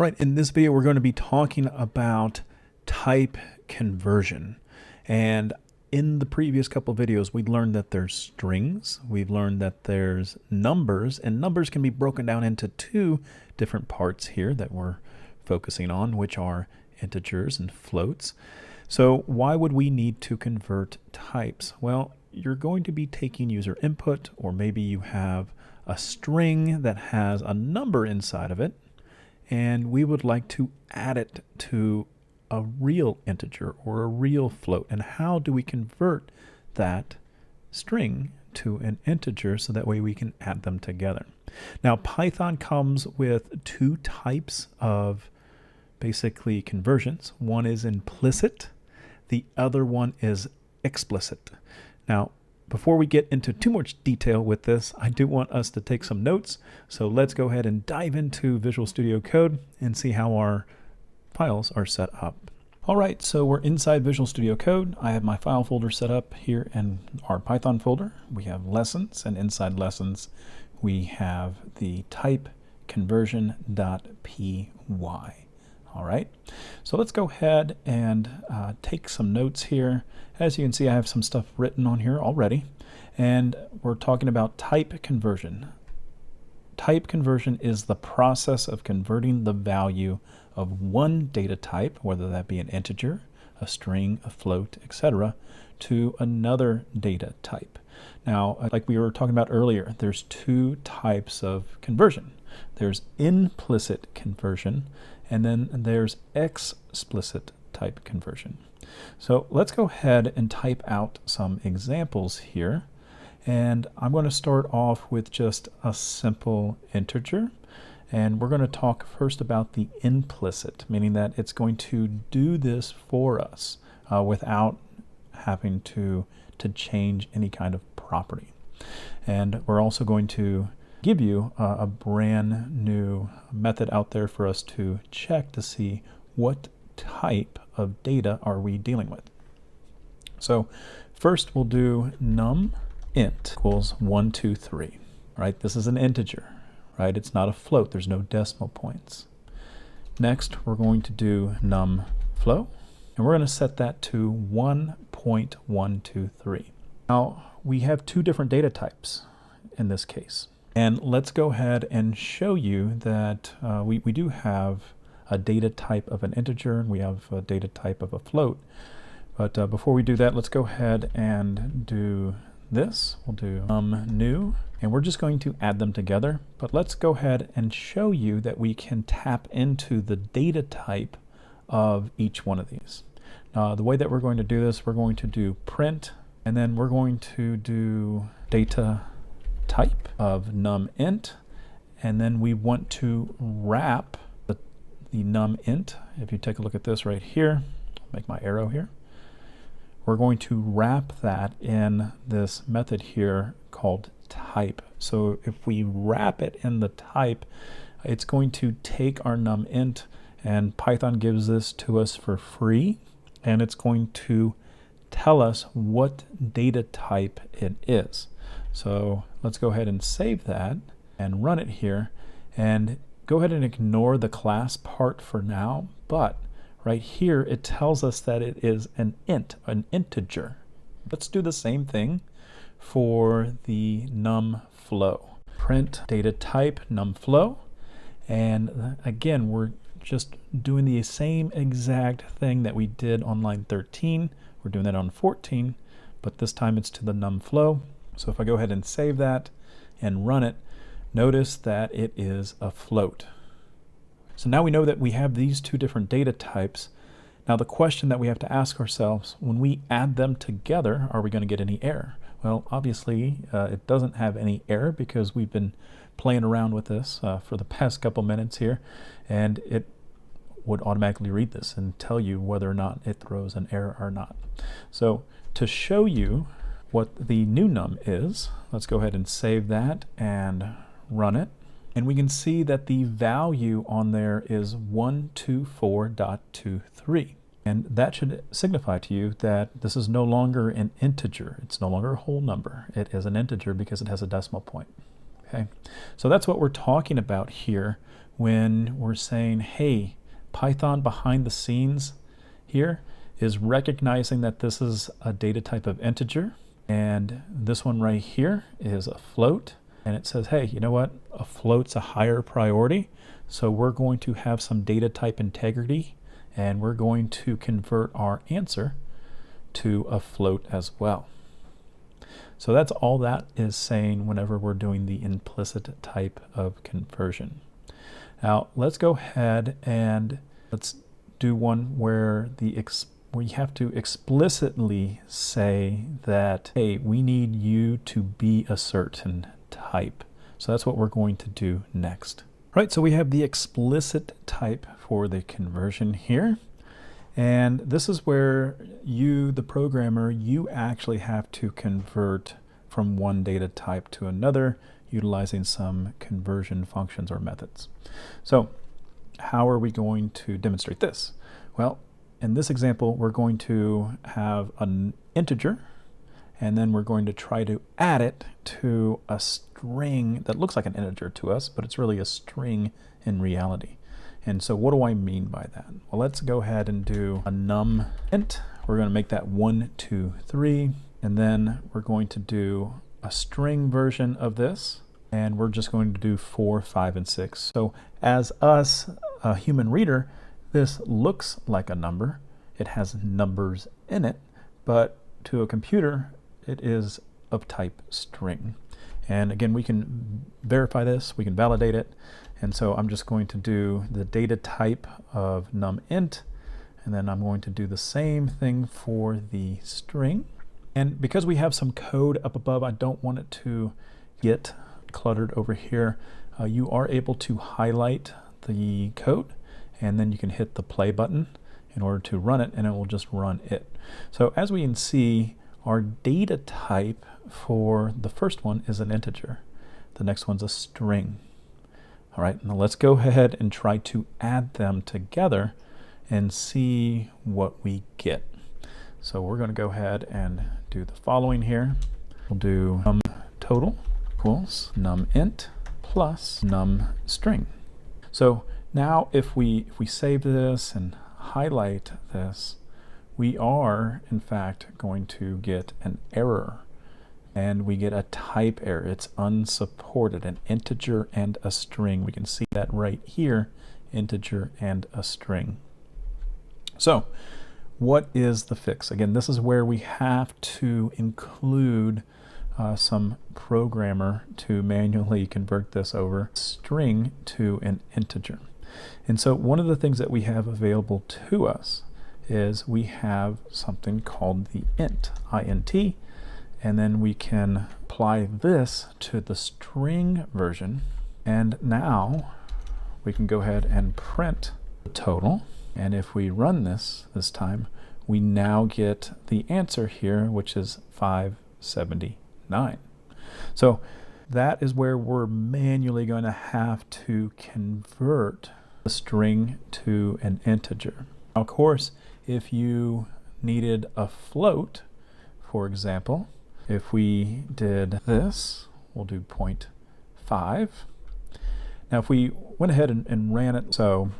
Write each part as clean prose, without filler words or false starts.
Right, in this video we're going to be talking about type conversion. And in the previous couple of videos we learned that there's strings, we've learned that there's numbers, and numbers can be broken down into two different parts here that we're focusing on, which are integers and floats. So why would we need to convert types? Well, you're going to be taking user input, or maybe you have a string that has a number inside of it, and we would like to add it to a real integer or a real float. And how do we convert that string to an integer so that way we can add them together? Now, Python comes with two types of basically conversions. One is implicit, the other one is explicit. Now, before we get into too much detail with this, I do want us to take some notes. So let's go ahead and dive into Visual Studio Code and see how our files are set up. All right, so we're inside Visual Studio Code. I have my file folder set up here in our Python folder. We have lessons, and inside lessons, we have the type conversion.py. All right, so let's go ahead and take some notes here. As you can see, I have some stuff written on here already, and we're talking about type conversion. Type conversion is the process of converting the value of one data type, whether that be an integer, a string, a float, etc., to another data type. Now, like we were talking about earlier, there's two types of conversion. There's implicit conversion, and then there's explicit type conversion. So let's go ahead and type out some examples here. And I'm going to start off with just a simple integer. And we're going to talk first about the implicit, meaning that it's going to do this for us without having to change any kind of property. And we're also going to give you a brand new method out there for us to check to see what type of data are we dealing with. So first we'll do num int equals 1, 2, 3. Right? This is an integer, right? It's not a float. There's no decimal points. Next, we're going to do num flow, and we're going to set that to 1.123. Now, we have two different data types in this case. And let's go ahead and show you that we do have a data type of an integer, and we have a data type of a float. But before we do that, let's go ahead and do this. We'll do new, and we're just going to add them together. But let's go ahead and show you that we can tap into the data type of each one of these. The way that we're going to do this, we're going to do print, and then we're going to do data type of num int, and then we want to wrap the num int. If you take a look at this right here, make my arrow here, we're going to wrap that in this method here called type. So if we wrap it in the type, it's going to take our num int, and Python gives this to us for free, and it's going to tell us what data type it is. So let's go ahead and save that and run it here, and go ahead and ignore the class part for now, but right here it tells us that it is an int, an integer. Let's do the same thing for the num flow. Print data type num flow, and again we're just doing the same exact thing that we did on line 13. We're doing that on 14, but this time it's to the num flow. So if I go ahead and save that and run it, notice that it is a float. So now we know that we have these two different data types. Now the question that we have to ask ourselves, when we add them together, are we going to get any error? Well, obviously it doesn't have any error because we've been playing around with this for the past couple minutes here, and it would automatically read this and tell you whether or not it throws an error or not. So to show you what the new num is, let's go ahead and save that and run it. And we can see that the value on there is 124.23. And that should signify to you that this is no longer an integer. It's no longer a whole number. It is an integer because it has a decimal point. Okay, so that's what we're talking about here when we're saying, hey, Python behind the scenes here is recognizing that this is a data type of integer, and this one right here is a float, and it says, hey, you know what? A float's a higher priority, so we're going to have some data type integrity, and we're going to convert our answer to a float as well. So that's all that is saying whenever we're doing the implicit type of conversion. Now let's go ahead and let's do one where we have to explicitly say that, hey, we need you to be a certain type. So that's what we're going to do next. Right, so we have the explicit type for the conversion here. And this is where you, the programmer, you actually have to convert from one data type to another utilizing some conversion functions or methods. So how are we going to demonstrate this? Well, in this example, we're going to have an integer, and then we're going to try to add it to a string that looks like an integer to us, but it's really a string in reality. And so what do I mean by that? Well, let's go ahead and do a num int. We're going to make that 1, 2, 3, and then we're going to do a string version of this, and we're just going to do 4, 5, and 6. So as us, a human reader, this looks like a number. It has numbers in it, but to a computer, it is of type string. And again, we can verify this, we can validate it. And so I'm just going to do the data type of num int, and then I'm going to do the same thing for the string. And because we have some code up above, I don't want it to get cluttered over here. You are able to highlight the code, and then you can hit the play button in order to run it, and it will just run it. So as we can see, our data type for the first one is an integer. The next one's a string. All right, now let's go ahead and try to add them together and see what we get. So we're going to go ahead and do the following here. We'll do num total equals num int plus num string. So now if we save this and highlight this, we are in fact going to get an error, and we get a type error. It's unsupported, an integer and a string. We can see that right here, integer and a string. So what is the fix? Again, this is where we have to include some programmer to manually convert this over string to an integer. And so one of the things that we have available to us is we have something called the int, int, and then we can apply this to the string version, and now we can go ahead and print the total. And if we run this time, we now get the answer here, which is 579. So that is where we're manually going to have to convert the string to an integer. Now, of course, if you needed a float, for example, if we did this, we'll do 0.5. Now if we went ahead and ran it, so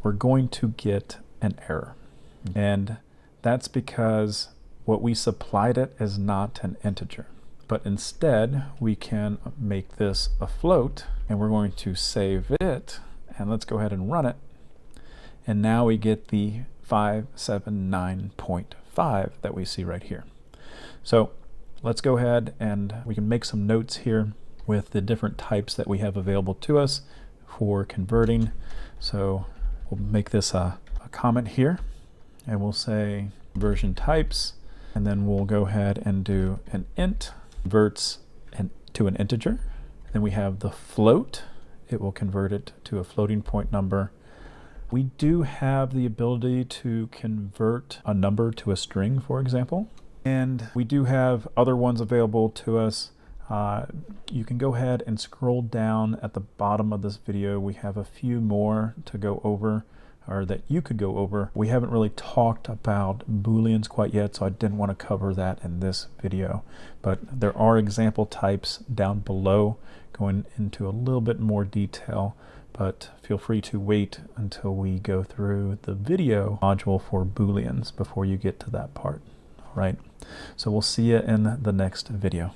we're going to get an error. And that's because what we supplied it is not an integer. But instead, we can make this a float, and we're going to save it, and let's go ahead and run it. And now we get the 579.5 that we see right here. So let's go ahead and we can make some notes here with the different types that we have available to us for converting. So we'll make this a comment here, and we'll say conversion types, and then we'll go ahead and do an int, converts to an integer. Then we have the float. It will convert it to a floating point number. We do have the ability to convert a number to a string, for example. And we do have other ones available to us. You can go ahead and scroll down at the bottom of this video. We have a few more to go over, or that you could go over. We haven't really talked about Booleans quite yet, so I didn't want to cover that in this video. But there are example types down below going into a little bit more detail. but feel free to wait until we go through the video module for Booleans before you get to that part. All right, so we'll see you in the next video.